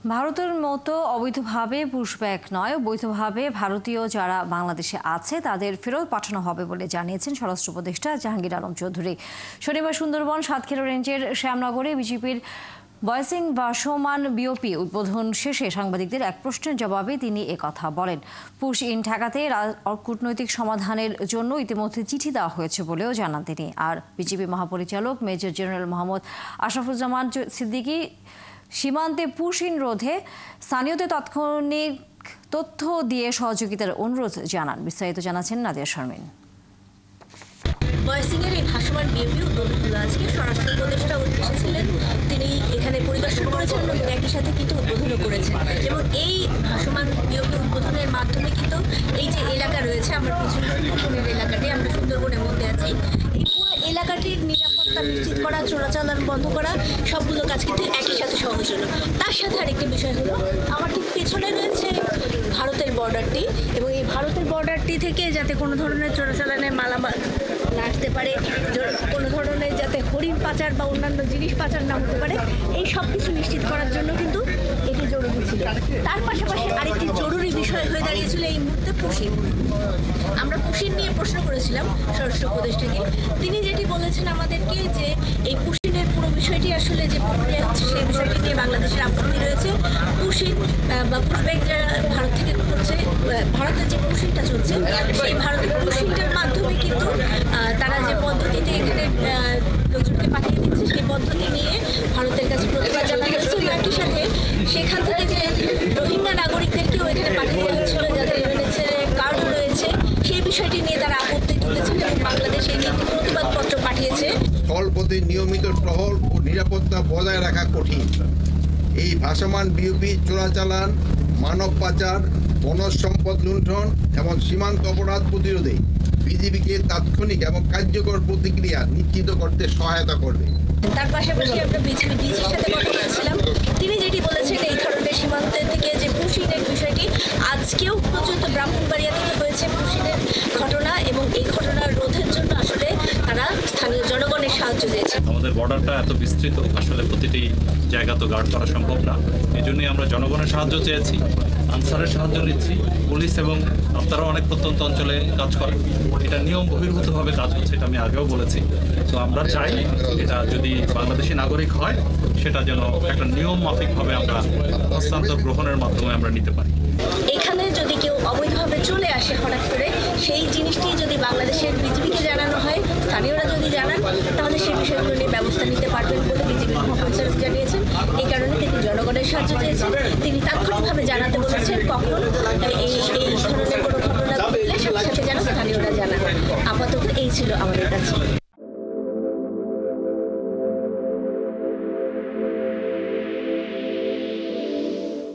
ভারতের মতো অবৈধভাবে পুশব্যাক নয়, বৈধভাবে ভারতীয় যারা বাংলাদেশে আছে তাদের ফেরত পাঠানো হবে বলে জানিয়েছেন স্বরাষ্ট্র উপদেষ্টা জাহাঙ্গীর আলম চৌধুরী। শনিবার সুন্দরবন সাতক্ষীরা রেঞ্জের শ্যামনগরে বিজেপির বয়সিং ভাসমান বিওপি উদ্বোধন শেষে সাংবাদিকদের এক প্রশ্নের জবাবে তিনি একথা বলেন। পুশ ইন ঠেকাতে কূটনৈতিক সমাধানের জন্য ইতিমধ্যে চিঠি দেওয়া হয়েছে বলেও জানান তিনি। আর বিজেপি মহাপরিচালক মেজর জেনারেল মোহাম্মদ আশরাফুজ্জামান সিদ্দিকী সীমান্তে পুশ ইন রোধে স্থানীয়দের তাৎক্ষণিক তথ্য দিয়ে সহযোগিতার অনুরোধ জানান। বিস্তারিত জানাচ্ছেন নাদিয়া শারমিন। বয়সিংয়ের এই ভাসমান বিএপি উদ্বোধন আজকে স্বরাষ্ট্র উপদেষ্টা এসেছিলেন, তিনি এখানে পরিদর্শন করেছেন এবং একই সাথে কিন্তু উদ্বোধনও করেছেন। এবং এই ভাসমান বিএপি উদ্বোধনের মাধ্যমে কিন্তু এই যে এলাকা রয়েছে, আমার পিছনের এলাকাটি, আমরা সুন্দরবনের মধ্যে আছি, এই পুরো এলাকাটির নিরাপত্তা নিশ্চিত করা, চোরাচালান বন্ধ করা, সবগুলো কাজ কিন্তু একই সাথে সহজ হলো। তার সাথে আরেকটি বিষয় হলো, আমার ঠিক পেছনে রয়েছে ভারতের বর্ডারটি, এবং এই ভারতের বর্ডারটি থেকে যাতে কোনো ধরনের চোরাচালানের মালামাল না আসতে পারে, কোনো ধরনের যাতে হরিণ পাচার বা অন্যান্য জিনিস পাচার না হতে পারে, এই সব কিছু নিশ্চিত করার জন্য কিন্তু এটি জরুরি ছিল। তার পাশাপাশি আরেকটি জরুরি বিষয় হয়ে দাঁড়িয়েছিল এই মুহূর্তে পুশিন। আমরা পুশিন নিয়ে প্রশ্ন করেছিলাম স্বরাষ্ট্র উপদেষ্টাকে। তিনি যেটি বলেছেন আমাদেরকে যে এই পুশিনের পুরো বিষয়টি আসলে যে প্রক্রিয়া হচ্ছে সেই বিষয়টি নিয়ে বাংলাদেশের আপত্তি রয়েছে। পুশিন বা পুশব্যাক যারা ভারত থেকে করছে, ভারতের যে পুশিনটা চলছে সেই ভারতের পুশিনটার মাধ্যমে কিন্তু তারা যে পদ্ধতিতে এখানে লোকজনকে পাঠিয়ে দিচ্ছে সেই পদ্ধতি নিয়ে ভারতের কাছে প্রতিবাদ জানানো হয়েছে। একই সাথে সেখান থেকে যে রোহিঙ্গা নাগরিকদেরকেও এখানে পাঠিয়ে দেওয়া হচ্ছিল, যাদের ইউএনএইচসিআর কার্ডও রয়েছে, সেই বিষয়টি নিয়ে তারা আপত্তি তুলেছেন এবং বাংলাদেশ এই একটি প্রতিবাদপত্র পাঠিয়েছে। স্থলপথে নিয়মিত টহল ও নিরাপত্তা বজায় রাখা কঠিন। এই ভাসমান বিওপি চোরাচালান, মানব পাচার, বনজ সম্পদ লুণ্ঠন এবং সীমান্ত অপরাধ প্রতিরোধে বিজিবিকে তাৎক্ষণিক এবং কার্যকর প্রতিক্রিয়া নিশ্চিত করতে সহায়তা করবে। তার পাশাপাশি আমরা বিজিবি ডিজির সাথে কথা বলেছিলাম, তিনি যেটি বলেছেন এই ধরনের সীমান্তের থেকে যে পুশিনের বিষয়টি, আজকেও পর্যন্ত ব্রাহ্মণবাড়িয়া থেকে হয়েছে পুশিনের ঘটনা, এবং এই ঘটনার রোধের জন্য আসলে তারা স্থানীয় জনগণের সাহায্য চেয়েছে। আমাদের বর্ডারটা এত বিস্তৃত, আসলে প্রতিটি জায়গা তো গার্ড করা সম্ভব না, এই জন্যই আমরা জনগণের সাহায্য চেয়েছি, আনসারের সাহায্য নিচ্ছি। পুলিশ এবং আপনারা অনেক প্রত্যন্ত অঞ্চলে কাজ করেন, এটা নিয়ম বহির্ভূতভাবে কাজ হচ্ছে, এটা আমি আগেও বলেছি। তো আমরা চাই এটা যদি বাংলাদেশি নাগরিক হয় সেটা যেন একটা নিয়ম মাফিকভাবে আমরা হস্তান্তর গ্রহণের মাধ্যমে আমরা নিতে পারি। এখানে যদি কেউ অবৈধভাবে চলে আসে হঠাৎ করে, সেই জিনিসটি যদি বাংলাদেশের বিজিবিকে জানানো হয়, স্থানীয়রা যদি জানান, তাহলে সেই বিষয়গুলো নিয়ে ব্যবস্থা নিতে পারবেন বলে বিজিবির মহাপরিচালক জানিয়েছেন। এই কারণে তিনি জনগণের সাহায্য চেয়েছেন, তিনি তাৎক্ষণিকভাবে জানাতে বলেছেন কখন এই ধরনের কোনো ঘটনা ঘটলে সাথে সাথে যেন স্থানীয়রা জানান। আপাতত এই ছিল আমাদের কাছে।